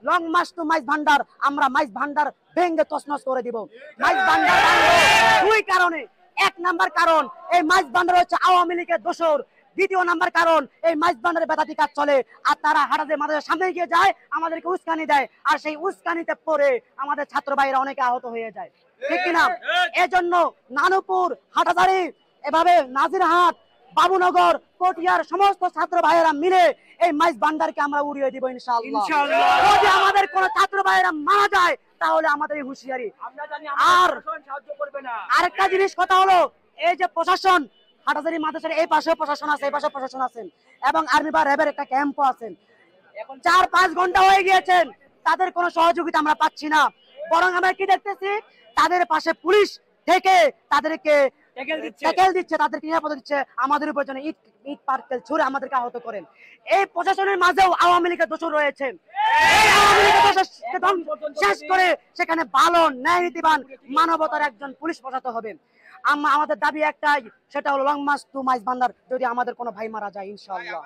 Long March two মাইজ ভান্ডার, আমরা মাইজ ভান্ডার ভেঙে তছনছ করে দিব। মাইজ ভান্ডার দুই কারণে, এক নাম্বার কারণ এই মাইজ ভান্ডার হচ্ছে আওয়ামী লীগের দোসর, দ্বিতীয় নাম্বার কারণ এই মাইজ ভান্ডারের বেদাতি কাজ চলে, আর তারা হাটাতে মাদ্রাসার সামনে গিয়ে যায়, আমাদেরকে উস্কানি দেয়, আর সেই উস্কানিতে পড়ে আমাদের ছাত্র ভাইরা অনেকে আহত হয়ে যায়, ঠিক কিনা? এজন্য নানুপুর, হাটাজারি, এভাবে নাজিরহাট, বাবুনগর, পটিয়ার সমস্ত ছাত্র ভাইয়েরা মিলে এই মাইজ ভান্ডারকে আমরা উড়িয়ে দিব ইনশাআল্লাহ। যদি আমাদের কোন ছাত্র ভাইয়েরা মারা যায় তাহলে আমাদের এই হুঁশিয়ারি। আর আরেকটা জিনিস কথা হলো, এই যে প্রশাসন, হাটাজারি মাদ্রাসার এই পাশে প্রশাসন আছে, এই পাশে প্রশাসন আছেন, এবং আর্মি বা র্যাবের একটা ক্যাম্পও আছেন। এখন 4-5 ঘন্টা হয়ে গিয়েছেন, তাদের কোনো সহযোগিতা আমরা পাচ্ছি না, বরং আমরা কি দেখতেছি, তাদের পাশে পুলিশ থেকে তাদেরকে ট্যাকেল দিচ্ছে, তাদেরকে নিরাপত্তা দিচ্ছে, আমাদের উপর যেন ইট পার্কেল ছুড়ে আমাদেরকে আহত করেন। এই প্রশাসনের মাঝেও আওয়ামী লীগের দোষর রয়েছেন, এই আওয়ামী লীগের দোষর শেষ করে সেখানে ভালো ন্যায় নীতিবান মানবতার একজন পুলিশ বসাতে হবে। আমাদের দাবি একটাই, সেটা হলো লং মার্চ টু মাইজ ভান্ডার, যদি আমাদের কোনো ভাই মারা যায় ইনশাআল্লাহ।